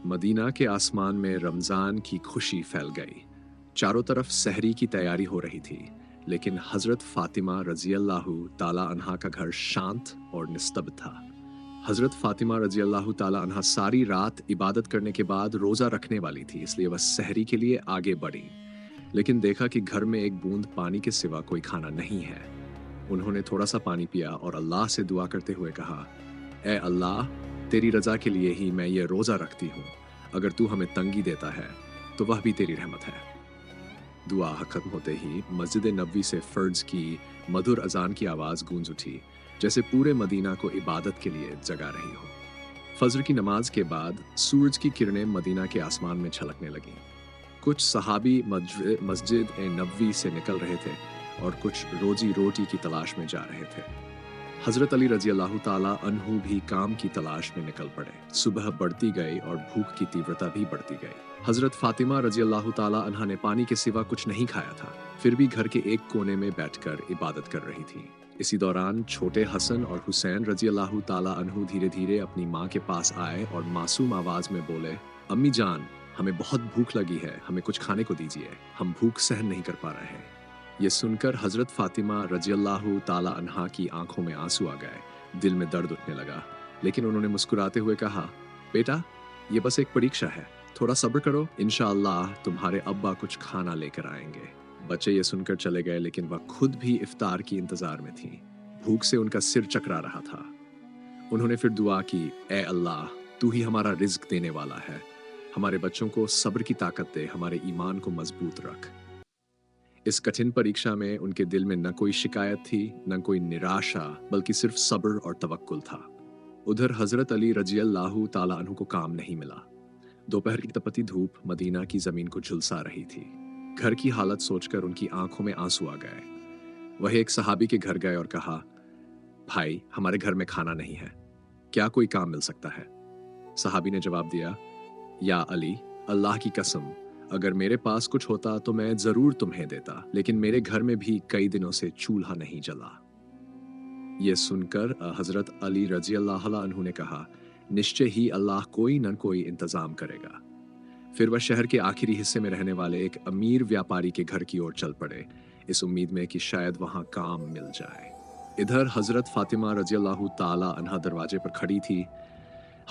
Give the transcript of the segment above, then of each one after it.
Medina के आसमान में रमज़ान की खुशी फैल गई। चारों तरफ सहरी की तैयारी हो रही थी, लेकिन हज़रत फ़ातिमा रज़ी अल्लाहु ताला अन्हा का घर शांत और निस्तब्ध था। हज़रत फ़ातिमा रज़ी अल्लाहु ताला अन्हा सारी रात इबादत करने के बाद रोज़ा रखने वाली थी, इसलिए वह सहरी के लिए आगे बढ़ी। लेकिन देखा कि घर में एक बूंद पानी के सिवा कोई खाना नहीं है। उन्होंने थोड़ा सा पानी पिया और अल्लाह से दुआ करते हुए कहा, ए अल्लाह, तेरी रज़ा के लिए ही मैं ये रोज़ा रखती हूँ। अगर तू हमें तंगी देता है तो वह भी तेरी रहमत है। दुआ खत्म होते ही मस्जिद नबवी से फ़र्ज की मधुर अजान की आवाज़ गूंज उठी, जैसे पूरे मदीना को इबादत के लिए जगा रही हो। फजर की नमाज के बाद सूरज की किरणें मदीना के आसमान में छलकने लगीं। कुछ सहाबी मस्जिद नबवी से निकल रहे थे और कुछ रोजी रोटी की तलाश में जा रहे थे। हज़रत अली रज़ी अल्लाहु ताला अन्हु भी काम की तलाश में निकल पड़े। सुबह बढ़ती गई और भूख की तीव्रता भी बढ़ती गई। हज़रत फ़ातिमा रज़ी अल्लाहु ताला अन्हा ने पानी के सिवा कुछ नहीं खाया था, फिर भी घर के एक कोने में बैठकर इबादत कर रही थी। इसी दौरान छोटे हसन और हुसैन रज़ी अल्लाहु ताला अन्हु धीरे धीरे अपनी माँ के पास आए और मासूम आवाज़ में बोले, अम्मी जान, हमें बहुत भूख लगी है, हमें कुछ खाने को दीजिए, हम भूख सहन नहीं कर पा रहे हैं। ये सुनकर हज़रत फ़ातिमा रज़ी अल्लाहु ताला अन्हा की आंखों में आंसू आ गए, दिल में दर्द उठने लगा, लेकिन उन्होंने मुस्कुराते हुए कहा, बेटा, ये बस एक परीक्षा है, थोड़ा सब्र करो, इंशाअल्लाह तुम्हारे अब्बा कुछ खाना लेकर आएंगे। बच्चे ये सुनकर चले गए, लेकिन वह खुद भी इफ्तार की इंतज़ार में थी। भूख से उनका सिर चकरा रहा था। उन्होंने फिर दुआ की, ए अल्लाह, तू ही हमारा रिज़्क देने वाला है, हमारे बच्चों को सब्र की ताकत दे, हमारे ईमान को मजबूत रख। इस कठिन परीक्षा में उनके दिल में न कोई शिकायत थी, न कोई निराशा, बल्कि सिर्फ सब्र और तवक्कुल था। उधर हज़रत अली रज़ी अल्लाहु ताला अन्हु को काम नहीं मिला। दोपहर की तपती धूप मदीना की ज़मीन को झुलसा रही थी। घर की हालत सोचकर उनकी आंखों में आंसू आ गए। वह एक सहाबी के घर गए और कहा, भाई, हमारे घर में खाना नहीं है, क्या कोई काम मिल सकता है? सहाबी ने जवाब दिया, या अली, अल्लाह की कसम, अगर मेरे पास कुछ होता तो मैं जरूर तुम्हें देता, लेकिन मेरे घर में भी कई दिनों से चूल्हा नहीं जला। ये सुनकर हज़रत अली रज़ी अल्लाह अन्हु ने कहा, निश्चय ही अल्लाह कोई न कोई इंतज़ाम करेगा। फिर वह शहर के आखिरी हिस्से में रहने वाले एक अमीर व्यापारी के घर की ओर चल पड़े, इस उम्मीद में कि शायद वहाँ काम मिल जाए। इधर हज़रत फ़ातिमा रज़ी अल्लाहु ताला अन्हा दरवाजे पर खड़ी थी।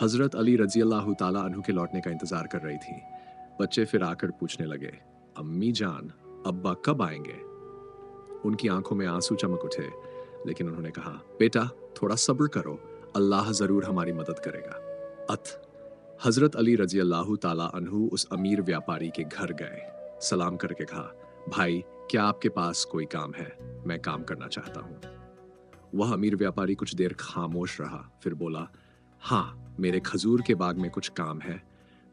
हज़रत अली रज़ी अल्लाहु ताला अन्हु के लौटने का इंतज़ार कर रही थी। बच्चे फिर आकर पूछने लगे, अम्मी जान, अब्बा कब आएंगे? उनकी आंखों में आंसू चमक उठे, लेकिन उन्होंने कहा, बेटा, थोड़ा सब्र करो, अल्लाह जरूर हमारी मदद करेगा। हज़रत अली रज़ी अल्लाहु ताला अन्हु उस अमीर व्यापारी के घर गए। सलाम करके कहा, भाई, क्या आपके पास कोई काम है? मैं काम करना चाहता हूँ। वह अमीर व्यापारी कुछ देर खामोश रहा, फिर बोला, हाँ, मेरे खजूर के बाग में कुछ काम है,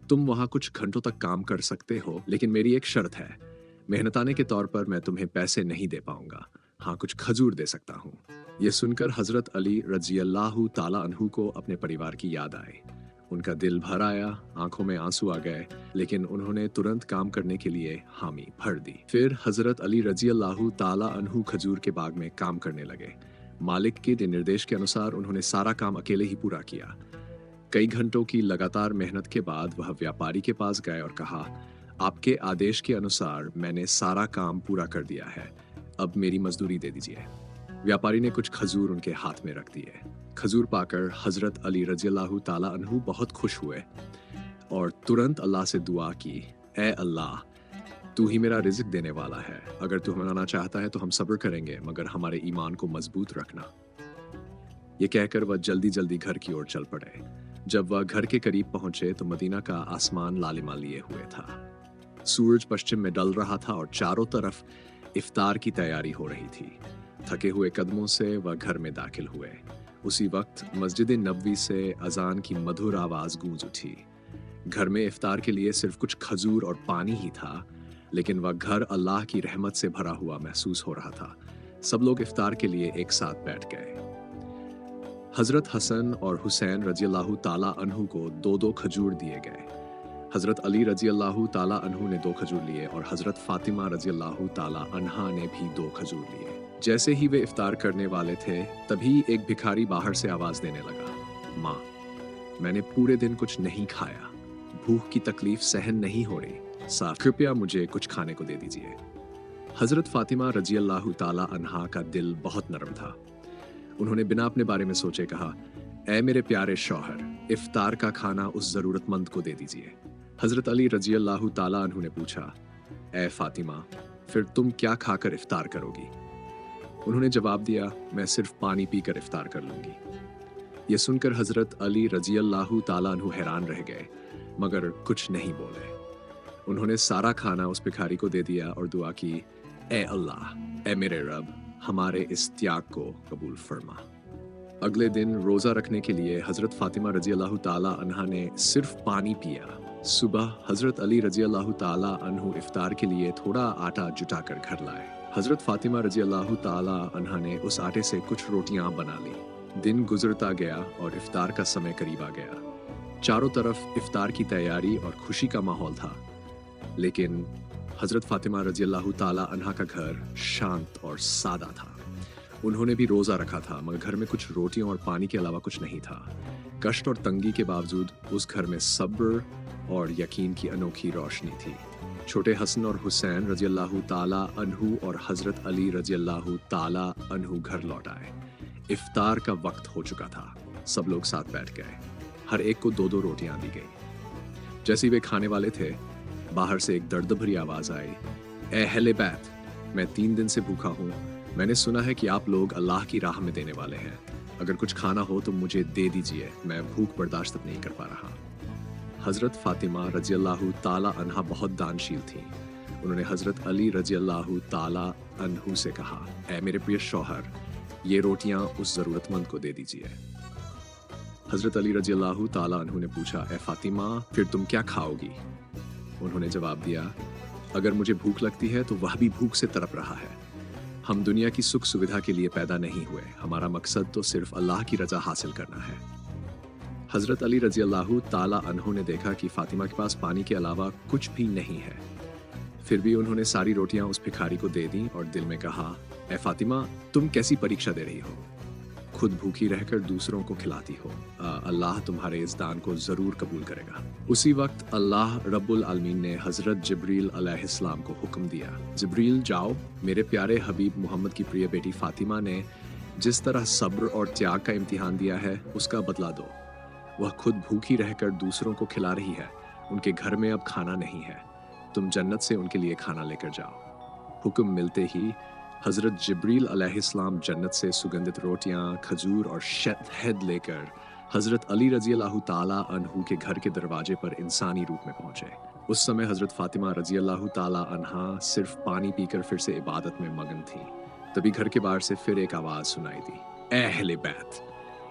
तुम वहां कुछ घंटों तक काम कर सकते हो, लेकिन मेरी एक शर्त है, मेहनताने के तौर पर मैं तुम्हें पैसे नहीं दे पाऊंगा, हाँ, कुछ खजूर दे सकता हूँ। यह सुनकर हज़रत अली रज़ी अल्लाहु ताला अन्हु को अपने परिवार की याद आई। उनका दिल भर आया, आंखों में आंसू आ गए, लेकिन उन्होंने तुरंत काम करने के लिए हामी भर दी। फिर हज़रत अली रज़ी अल्लाहु ताला अन्हु खजूर के बाग में काम करने लगे। मालिक के निर्देश के अनुसार उन्होंने सारा काम अकेले ही पूरा किया। कई घंटों की लगातार मेहनत के बाद वह व्यापारी के पास गए और कहा, आपके आदेश के अनुसार मैंने सारा काम पूरा कर दिया है, अब मेरी मजदूरी दे दीजिए। व्यापारी ने कुछ खजूर उनके हाथ में रख दिए। खजूर पाकर हज़रत अली रज़ी अल्लाहु ताला अन्हु बहुत खुश हुए और तुरंत अल्लाह से दुआ की, ए अल्लाह, तू ही मेरा रिज़्क देने वाला है, अगर तू मनाना चाहता है तो हम सब्र करेंगे, मगर हमारे ईमान को मजबूत रखना। ये कहकर वह जल्दी जल्दी घर की ओर चल पड़े। जब वह घर के करीब पहुंचे तो मदीना का आसमान लालिमा लिए हुए था। सूरज पश्चिम में डल रहा था और चारों तरफ इफ्तार की तैयारी हो रही थी। थके हुए कदमों से वह घर में दाखिल हुए। उसी वक्त मस्जिद नबवी से अजान की मधुर आवाज गूंज उठी। घर में इफ्तार के लिए सिर्फ कुछ खजूर और पानी ही था, लेकिन वह घर अल्लाह की रहमत से भरा हुआ महसूस हो रहा था। सब लोग इफ्तार के लिए एक साथ बैठ गए। हज़रत हसन और हुसैन रज़ी अल्लाहु ताला अन्हु को दो दो खजूर दिए गए। हज़रत अली रज़ी अल्लाहु ताला अन्हु ने 2 खजूर लिए और हज़रत फ़ातिमा रज़ी अल्लाहु ताला अन्हा ने भी 2 खजूर लिए। जैसे ही वे इफ्तार करने वाले थे, तभी एक भिखारी बाहर से आवाज़ देने लगा, माँ, मैंने पूरे दिन कुछ नहीं खाया, भूख की तकलीफ सहन नहीं हो रही, साहब कृपया मुझे कुछ खाने को दे दीजिए। हजरत फातिमा रजी अल्लाह ताला अन्हा का दिल बहुत नरम था। उन्होंने बिना अपने बारे में सोचे कहा, ऐ मेरे प्यारे शौहर, इफ्तार का खाना उस जरूरतमंद को दे दीजिए। हजरत अली रजी अल्लाह ताला अन्हु ने पूछा, ऐ फातिमा, फिर तुम क्या खाकर इफ्तार करोगी? उन्होंने जवाब दिया, मैं सिर्फ पानी पीकर इफ्तार कर लूंगी। यह सुनकर हजरत अली रजी अल्लाह ताला अन्हु हैरान रह गए, मगर कुछ नहीं बोले। उन्होंने सारा खाना उस भिखारी को दे दिया और दुआ की, ए अल्लाह, ए मेरे रब, हमारे इस त्याग को कबूल फरमा। अगले दिन रोजा रखने के लिए हजरत फातिमा रजी अल्लाह ताला अन्हा ने सिर्फ पानी पिया। सुबह हजरत अली रजी अल्लाह ताला अन्हु इफ्तार के लिए थोड़ा आटा जुटाकर घर लाए। हजरत फातिमा रजी अल्लाह ताला अन्हा ने उस आटे से कुछ रोटियां बना ली। दिन गुजरता गया और इफ्तार का समय करीब आ गया। चारों तरफ इफ्तार की तैयारी और खुशी का माहौल था, लेकिन हजरत फातिमा रजी अल्लाह ताला अन्हा का घर शांत और सादा था। उन्होंने भी रोजा रखा था, मगर घर में कुछ रोटियों और पानी के अलावा कुछ नहीं था। कष्ट और तंगी के बावजूद उस घर में सब्र और यकीन की अनोखी रोशनी थी। छोटे हसन और हुसैन रजी अल्लाह ताला अन्हु और हजरत अली रजी अल्लाह ताला अन्हु घर लौट आए। इफ्तार का वक्त हो चुका था। सब लोग साथ बैठ गए। हर एक को 2-2 रोटियां दी गई। जैसे वे खाने वाले थे, बाहर से एक दर्द भरी आवाज आई, ए अहले बैत, मैं 3 दिन से भूखा हूँ। मैंने सुना है कि आप लोग अल्लाह की राह में देने वाले हैं। अगर कुछ खाना हो तो मुझे दे दीजिए, मैं भूख बर्दाश्त नहीं कर पा रहा। हजरत फातिमा रजी अल्लाह ताला अन्हा बहुत दानशील थी। उन्होंने हजरत अली रजी अल्लाह ताला अन्हु से कहा, ऐ मेरे प्रिय शौहर, ये रोटियां उस जरूरतमंद को दे दीजिए। हजरत अली रजी अल्लाह ताला अन्हु ने पूछा, ए फातिमा, फिर तुम क्या खाओगी? उन्होंने जवाब दिया, अगर मुझे भूख लगती है तो वह भी भूख से तड़प रहा है। हम दुनिया की सुख सुविधा के लिए पैदा नहीं हुए। हमारा मकसद तो सिर्फ अल्लाह की रजा हासिल करना है। हजरत अली रजी अल्लाह ताला अन्हु ने देखा कि फातिमा के पास पानी के अलावा कुछ भी नहीं है। फिर भी उन्होंने सारी रोटियां उस भिखारी को दे दी और दिल में कहा, ए फातिमा, तुम कैसी परीक्षा दे रही हो? खुद भूखी रहकर दूसरों को खिलाती हो। अल्लाह तुम्हारे इस दान को जरूर कबूल करेगा। उसी वक्त अल्लाह रब्बुल आलमीन ने हजरत जिब्रील अलैहिस्सलाम को हुक्म दिया, जिब्रील जाओ, मेरे प्यारे हबीब मोहम्मद की प्रिय बेटी फातिमा ने जिस तरह सब्र और त्याग का इम्तिहान दिया है, उसका बदला दो। वह खुद भूखी रहकर दूसरों को खिला रही है। उनके घर में अब खाना नहीं है। तुम जन्नत से उनके लिए खाना लेकर जाओ। हुक्म मिलते ही हजरत जिब्रील अलैहिस्सलाम जन्नत से सुगंधित रोटियां, खजूर और शहद लेकर हजरत अली रजी अल्लाह ताला अन्हु के घर के दरवाजे पर इंसानी रूप में पहुंचे। उस समय हजरत फातिमा रजी अल्लाह ताला अन्हा सिर्फ पानी पीकर फिर से इबादत में मगन थी। तभी घर के बाहर से फिर एक आवाज सुनाई दी, ए अहले बैत।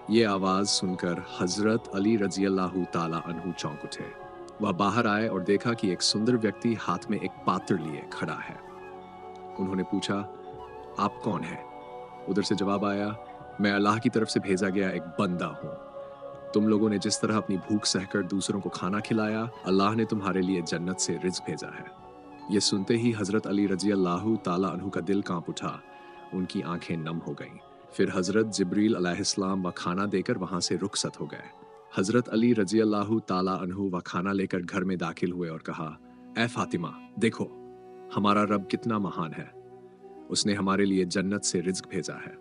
ये आवाज सुनकर हजरत अली रजी अल्लाह ताला अन्हु चौंक उठे। वह बाहर आए और देखा कि एक सुंदर व्यक्ति हाथ में एक पात्र लिए खड़ा है। उन्होंने पूछा, आप कौन हैं? उधर से जवाब आया, मैं अल्लाह की तरफ से भेजा गया एक बंदा हूँ। तुम लोगों ने जिस तरह अपनी भूख सहकर दूसरों को खाना खिलाया, अल्लाह ने तुम्हारे लिए जन्नत से रिज़्क भेजा है। ये सुनते ही हजरत अली रजी अल्लाह ताला अन्हु का दिल कांप उठा। उनकी आंखें नम हो गईं। फिर हजरत जिब्रील अलैहिस्सलाम व खाना देकर वहां से रुखसत हो गए। हजरत अली रजी अल्लाह ताला अन्हु व खाना लेकर घर में दाखिल हुए और कहा, ए फातिमा, देखो हमारा रब कितना महान है। उसने हमारे लिए जन्नत से रिज़्क भेजा है।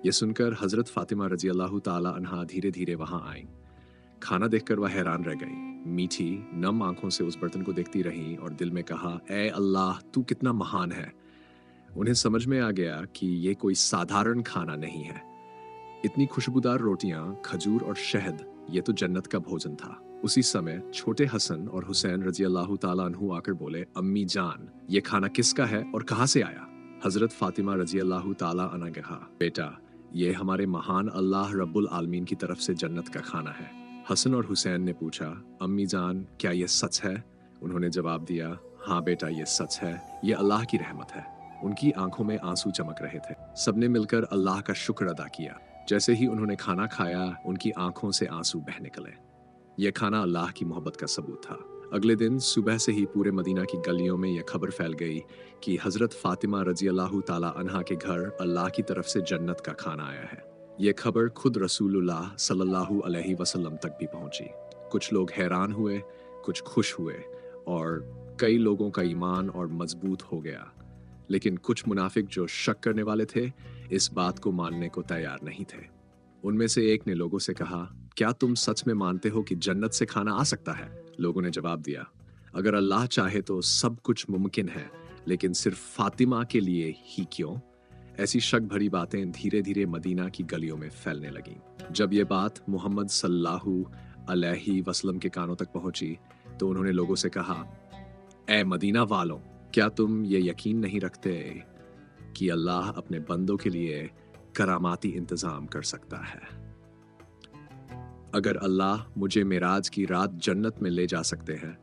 ये सुनकर हजरत फातिमा रजी अल्लाह ताला अन्हा धीरे धीरे वहां आई। खाना देखकर वह हैरान रह गई। मीठी नम आंखों से उस बर्तन को देखती रही और दिल में कहा, ए अल्लाह, तू कितना महान है। उन्हें समझ में आ गया कि ये कोई साधारण खाना नहीं है। इतनी खुशबूदार रोटियां, खजूर और शहद, ये तो जन्नत का भोजन था। उसी समय छोटे हसन और हुसैन रजी अल्लाह ताला अन्हु आकर बोले, अम्मी जान, ये खाना किसका है और कहां से आया? हजरत फातिमा रजी अल्लाह ताला अन्हा ने कहा, बेटा, ये हमारे महान अल्लाह रब्बुल आलमीन की तरफ से जन्नत का खाना है। हसन और हुसैन ने पूछा, अम्मी जान, क्या ये सच है? उन्होंने जवाब दिया, हाँ बेटा, ये सच है। ये अल्लाह की रहमत है। उनकी आंखों में आंसू चमक रहे थे। सबने मिलकर अल्लाह का शुक्र अदा किया। जैसे ही उन्होंने खाना खाया, उनकी आंखों से आंसू बह निकले। यह खाना अल्लाह की मोहब्बत का सबूत था। अगले दिन सुबह से ही पूरे मदीना की गलियों में यह खबर फैल गई कि हजरत फातिमा रजी अल्लाह ताला अन्हा के घर अल्लाह की तरफ से जन्नत का खाना आया है। यह खबर खुद रसूलुल्लाह सल्लल्लाहु अलैहि वसल्लम तक भी पहुंची। कुछ लोग हैरान हुए, कुछ खुश हुए और कई लोगों का ईमान और मजबूत हो गया। लेकिन कुछ मुनाफिक जो शक करने वाले थे इस बात को मानने को तैयार नहीं थे। उनमें से एक ने लोगों से कहा, क्या तुम सच में मानते हो कि जन्नत से खाना आ सकता है? लोगों ने जवाब दिया, अगर अल्लाह चाहे तो सब कुछ मुमकिन है, लेकिन सिर्फ फातिमा के लिए ही क्यों? ऐसी शक भरी बातें धीरे धीरे मदीना की गलियों में फैलने लगीं। जब ये बात मोहम्मद सल्लल्लाहु अलैहि वसल्लम के कानों तक पहुंची तो उन्होंने लोगों से कहा, ऐ मदीना वालों, क्या तुम ये यकीन नहीं रखते कि अल्लाह अपने बंदों के लिए करामाती इंतजाम कर सकता है? अगर अल्लाह मुझे मेराज की रात जन्नत में ले जा सकते हैं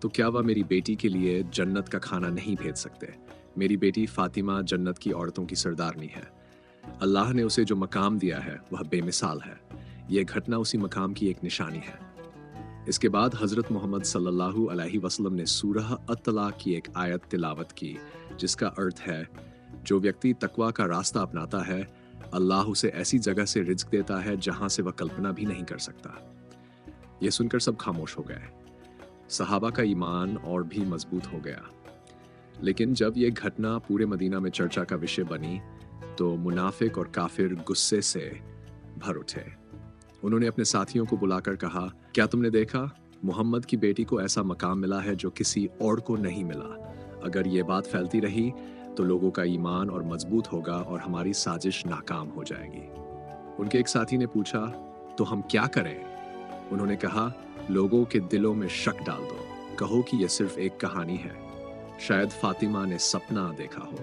तो क्या वह मेरी बेटी के लिए जन्नत का खाना नहीं भेज सकते? मेरी बेटी फातिमा जन्नत की औरतों की सरदारनी है। अल्लाह ने उसे जो मकाम दिया है वह बेमिसाल है। यह घटना उसी मकाम की एक निशानी है। इसके बाद हजरत मोहम्मद सल्लल्लाहु अलैहि वसल्लम ने सूरह अत-तलाक की एक आयत तिलावत की, जिसका अर्थ है, जो व्यक्ति तकवा का रास्ता अपनाता है अल्लाह उसे ऐसी जगह से रिज्क देता है जहां से वह कल्पना भी नहीं कर सकता। यह सुनकर सब खामोश हो गए। सहाबा का ईमान और भी मजबूत हो गया। लेकिन जब यह घटना पूरे मदीना में चर्चा का विषय बनी तो मुनाफिक और काफिर गुस्से से भर उठे। उन्होंने अपने साथियों को बुलाकर कहा, क्या तुमने देखा? मोहम्मद की बेटी को ऐसा मकाम मिला है जो किसी और को नहीं मिला। अगर ये बात फैलती रही तो लोगों का ईमान और मजबूत होगा और हमारी साजिश नाकाम हो जाएगी। उनके एक साथी ने पूछा, तो हम क्या करें? उन्होंने कहा, लोगों के दिलों में शक डाल दो, कहो कि यह सिर्फ एक कहानी है, शायद फातिमा ने सपना देखा हो,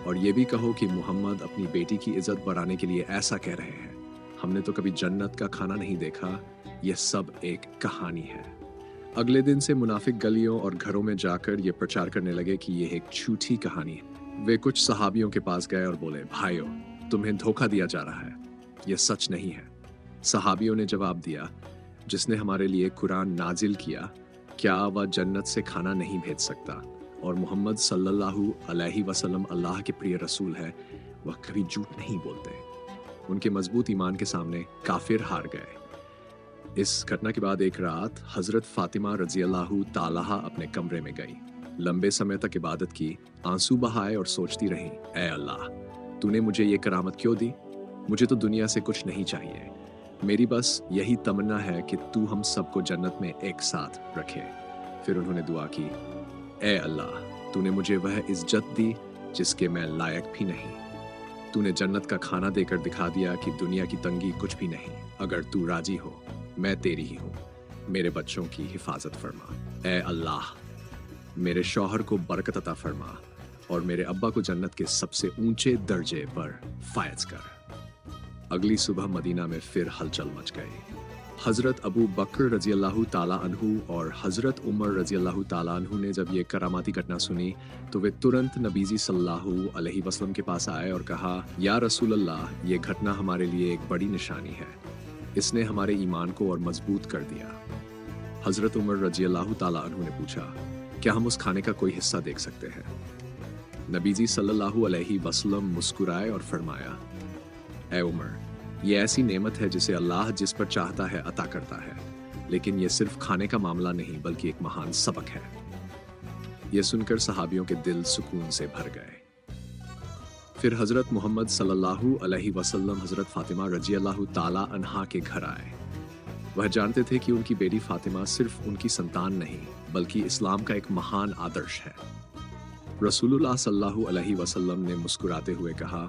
और ये भी कहो कि मोहम्मद अपनी बेटी की इज्जत बढ़ाने के लिए ऐसा कह रहे हैं। हमने तो कभी जन्नत का खाना नहीं देखा, यह सब एक कहानी है। अगले दिन से मुनाफिक गलियों और घरों में जाकर ये प्रचार करने लगे कि यह एक झूठी कहानी है। वे कुछ सहाबियों के पास गए और बोले, भाइयों, तुम्हें धोखा दिया जा रहा है, यह सच नहीं है। सहाबियों ने जवाब दिया, जिसने हमारे लिए कुरान नाजिल किया, क्या वह जन्नत से खाना नहीं भेज सकता? और मोहम्मद सल्लल्लाहु अलैहि वसल्लम अल्लाह के प्रिय रसूल है, वह कभी झूठ नहीं बोलते। उनके मजबूत ईमान के सामने काफिर हार गए। इस घटना के बाद एक रात हजरत फातिमा रजी अल्लाहु ताला अपने कमरे में गई, लंबे समय तक इबादत की, आंसू बहाए और सोचती रही, ऐ अल्लाह, तूने मुझे ये करामत क्यों दी? मुझे तो दुनिया से कुछ नहीं चाहिए। मेरी बस यही तमन्ना है कि तू हम सबको जन्नत में एक साथ रखे। फिर उन्होंने दुआ की, ऐ अल्लाह, तूने मुझे वह इज्जत दी जिसके मैं लायक भी नहीं। तूने जन्नत का खाना देकर दिखा दिया कि दुनिया की तंगी कुछ भी नहीं। अगर तू राजी हो, मैं तेरी ही हूँ। मेरे बच्चों की हिफाजत फरमा। ऐ अल्लाह, मेरे शौहर को बरकत अता फरमा और मेरे अब्बा को जन्नत के सबसे ऊंचे दर्जे पर फायज कर। अगली सुबह मदीना में फिर हलचल मच गई। हजरत अबू बकर रजी अल्लाहु ताला अन्हु और हजरत उमर रजी अल्लाहु ताला अन्हु ने जब ये करामाती घटना सुनी तो वे तुरंत नबीजी सल्लल्लाहु अलैहि वसल्लम के पास आए और कहा, या रसूल अल्लाह, ये घटना हमारे लिए एक बड़ी निशानी है। इसने हमारे ईमान को और मजबूत कर दिया। हजरत उमर रजी अल्लाहु ताला अन्हु ने पूछा, क्या हम उस खाने का कोई हिस्सा देख सकते हैं? नबीजी सल्लल्लाहु अलैहि वसल्लम मुस्कुराए और फरमाया, ऐ उमर, ये ऐसी नेमत है जिसे अल्लाह जिस पर चाहता है अता करता है, लेकिन ये सिर्फ खाने का मामला नहीं बल्कि एक महान सबक है। यह सुनकर सहाबियों के दिल सुकून से भर गए। फिर हजरत मोहम्मद सल्लल्लाहु अलैहि वसल्लम हजरत फातिमा रजी अल्लाहु ताला अन्हा के घर आए। वह जानते थे कि उनकी बेटी फातिमा सिर्फ उनकी संतान नहीं बल्कि इस्लाम का एक महान आदर्श है। रसूलुल्लाह सल्लल्लाहु अलैहि वसल्लम ने मुस्कुराते हुए कहा,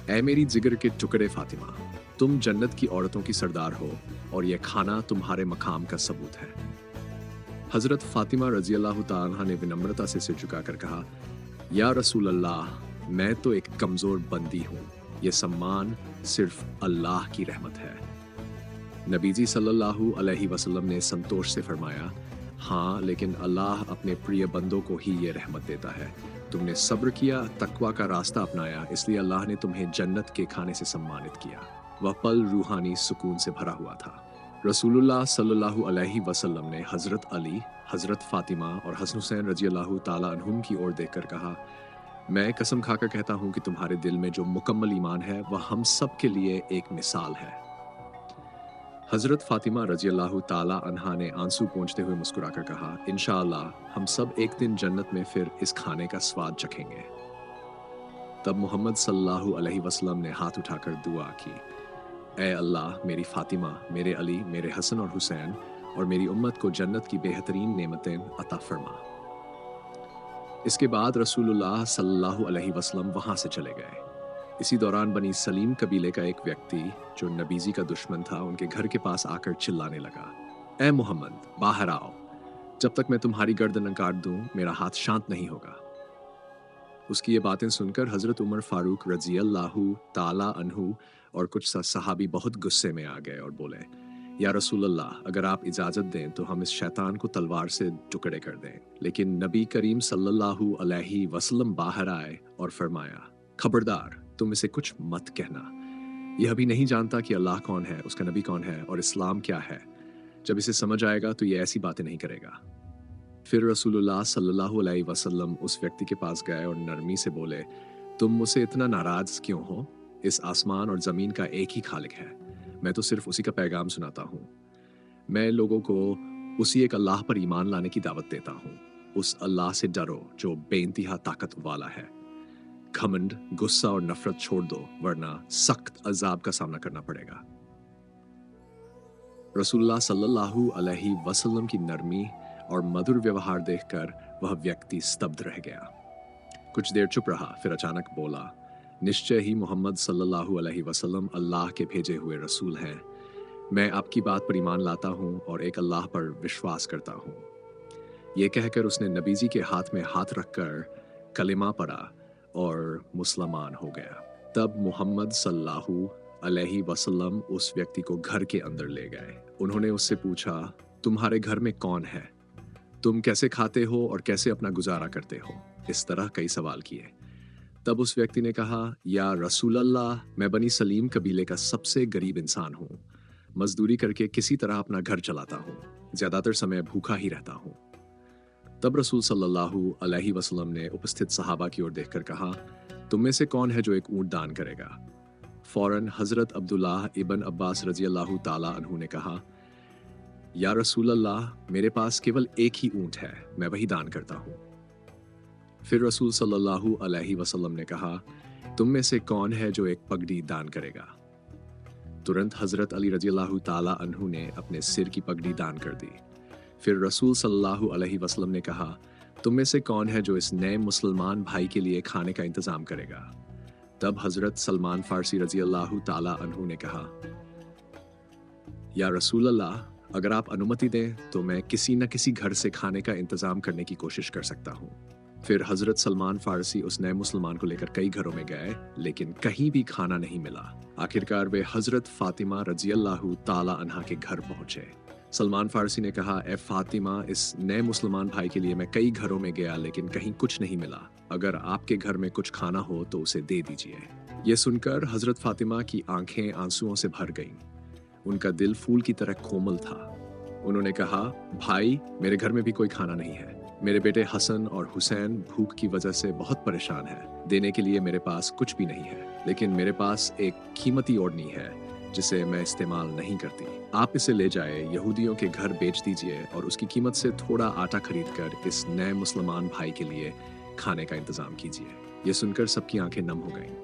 ऐ मेरी जिगर के टुकड़े फातिमा, तुम जन्नत की औरतों की सरदार हो और यह खाना तुम्हारे मकाम का सबूत है। हजरत फातिमा रजी अल्लाह तआला ने विनम्रता से सिर झुकाकर कहा, या रसूल अल्लाह, मैं तो एक कमजोर बंदी हूँ, यह सम्मान सिर्फ अल्लाह की रहमत है। नबीजी सल्लल्लाहु अलैहि वसल्लम ने संतोष से फरमाया, हाँ, लेकिन अल्लाह अपने प्रिय बंदों को ही ये रहमत देता है। तुमने सब्र किया, तकवा का रास्ता अपनाया, इसलिए अल्लाह ने तुम्हें जन्नत के खाने से सम्मानित किया। वह पल रूहानी सुकून से भरा हुआ था। रसूलुल्लाह सल्लल्लाहु अलैहि वसल्लम ने हजरत अली, हजरत फातिमा और हसन हुसैन रजी अल्लाह ताला अन्हुम की ओर देखकर कहा, मैं कसम खाकर कहता हूँ कि तुम्हारे दिल में जो मुकम्मल ईमान है वह हम सब के लिए एक मिसाल है। हजरत फातिमा रजी अल्लाह ताला अन्हा ने आंसू पोंछते हुए मुस्कुराकर कहा, इंशाअल्लाह हम सब एक दिन जन्नत में फिर इस खाने का स्वाद चखेंगे। तब मोहम्मद सल्लल्लाहु अलैहि वसल्लम ने हाथ उठाकर दुआ की, ऐ अल्लाह मेरी फातिमा, मेरे अली, मेरे हसन और हुसैन और मेरी उम्मत को जन्नत की बेहतरीन नेमतें अता फरमा। इसके बाद रसूलुल्लाह सल्लल्लाहु अलैहि वसल्लम वहां से चले गए। इसी दौरान बनी सलीम कबीले का एक व्यक्ति जो नबीजी का दुश्मन था, उनके घर के पास आकर चिल्लाने लगा, ऐ मोहम्मद बाहर आओ, जब तक मैं तुम्हारी गर्दन काट दूं मेरा हाथ शांत नहीं होगा। उसकी ये बातें सुनकर हजरत उमर फारूक रजी अल्लाहु ताला अन्हु और कुछ सहाबी बहुत गुस्से में आ गए और बोले, या रसूल अल्लाह, अगर आप इजाज़त दें तो हम इस शैतान को तलवार से टुकड़े कर दें। लेकिन नबी करीम सल्लल्लाहु अलैहि वसल्लम बाहर आए और फरमाया, खबरदार, तुम इसे कुछ मत कहना। यह भी नहीं जानता कि अल्लाह कौन है, उसका नबी कौन है और इस्लाम क्या है। जब इसे समझ आएगा तो ये ऐसी बातें नहीं करेगा। फिर रसूलुल्लाह सल्लल्लाहु अलैहि वसल्लम उस व्यक्ति के पास गए और नरमी से बोले, तुम मुझसे इतना नाराज क्यों हो? इस आसमान और ज़मीन का एक ही खालिक है, मैं तो सिर्फ उसी का पैगाम सुनाता हूँ। मैं लोगों को उसी एक अल्लाह पर ईमान लाने की दावत देता हूँ। उस अल्लाह से डरो जो बेइंतहा ताकत वाला है। घमंड, गुस्सा और नफरत छोड़ दो, वरना सख्त अजाब का सामना करना पड़ेगा। रसूलुल्लाह सल्लल्लाहु अलैहि वसल्लम की नरमी और मधुर व्यवहार देखकर वह व्यक्ति स्तब्ध रह गया। कुछ देर चुप रहा, फिर अचानक बोला, निश्चय ही मोहम्मद सल्लल्लाहु अलैहि वसल्लम अल्लाह के भेजे हुए रसूल हैं। मैं आपकी बात पर ईमान लाता हूँ और एक अल्लाह पर विश्वास करता हूँ। ये कहकर उसने नबीजी के हाथ में हाथ रखकर कलिमा पढ़ा और मुसलमान हो गया। तब मोहम्मद सल्लल्लाहु अलैहि वसल्लम उस व्यक्ति को घर के अंदर ले गए। उन्होंने उससे पूछा, तुम्हारे घर में कौन है? तुम कैसे खाते हो और कैसे अपना गुजारा करते हो? इस तरह कई सवाल किए। तब उस व्यक्ति ने कहा, या रसूल अल्लाह, मैं बनी सलीम कबीले का सबसे गरीब इंसान हूँ। मजदूरी करके किसी तरह अपना घर चलाता हूँ, ज्यादातर समय भूखा ही रहता हूँ। तब रसूल सल्लल्लाहु अलैहि वसल्लम ने उपस्थित सहाबा की ओर देखकर कहा, तुम में से कौन है जो एक ऊंट दान करेगा? फौरन हजरत अब्दुल्लाह इब्न अब्बास रजी अल्लाह ताला अन्हु ने कहा, या रसूल अल्लाह, मेरे पास केवल एक ही ऊंट है, मैं वही दान करता हूँ। फिर रसूल सल्लल्लाहु अलैहि वसल्लम ने कहा, तुम में से कौन है जो एक पगड़ी दान करेगा? तुरंत हजरत अली रजी अल्लाह ताला अन्हु ने अपने सिर की पगड़ी दान कर दी। फिर रसूल सल्लल्लाहु अलैहि वसल्लम ने कहा, तुम में से कौन है जो इस नए मुसलमान भाई के लिए खाने का इंतजाम करेगा? तब हजरत सलमान फारसी रजी अल्लाह ताला अन्हु ने कहा, या रसूल अल्लाह, अगर आप अनुमति दें तो मैं किसी न किसी घर से खाने का इंतजाम करने की कोशिश कर सकता हूँ। फिर हजरत सलमान फारसी उस नए मुसलमान को लेकर कई घरों में गए, लेकिन कहीं भी खाना नहीं मिला। आखिरकार वे हजरत फातिमा रजी अल्लाह ताला अन्हा के घर पहुंचे। सलमान फारसी ने कहा, ए फातिमा, इस नए मुसलमान भाई के लिए मैं कई घरों में गया, लेकिन कहीं कुछ नहीं मिला। अगर आपके घर में कुछ खाना हो तो उसे दे दीजिए। ये सुनकर हजरत फातिमा की आंखें आंसुओं से भर गईं। उनका दिल फूल की तरह कोमल था। उन्होंने कहा, भाई, मेरे घर में भी कोई खाना नहीं है। मेरे बेटे हसन और हुसैन भूख की वजह से बहुत परेशान हैं। देने के लिए मेरे पास कुछ भी नहीं है, लेकिन मेरे पास एक कीमती ओढ़नी है जिसे मैं इस्तेमाल नहीं करती। आप इसे ले जाए, यहूदियों के घर बेच दीजिए और उसकी कीमत से थोड़ा आटा खरीद कर इस नए मुसलमान भाई के लिए खाने का इंतजाम कीजिए। ये सुनकर सबकी आंखें नम हो गईं।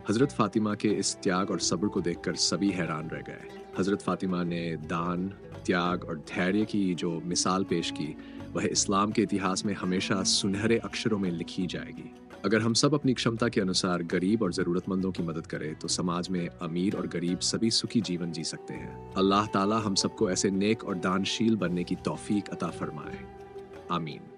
हजरत फातिमा के इस त्याग और सब्र को देखकर सभी हैरान रह गए। हजरत फातिमा ने दान, त्याग और धैर्य की जो मिसाल पेश की, वह इस्लाम के इतिहास में हमेशा सुनहरे अक्षरों में लिखी जाएगी। अगर हम सब अपनी क्षमता के अनुसार गरीब और जरूरतमंदों की मदद करें तो समाज में अमीर और गरीब सभी सुखी जीवन जी सकते हैं। अल्लाह ताला हम सबको ऐसे नेक और दानशील बनने की तौफीक अता फरमाए। आमीन।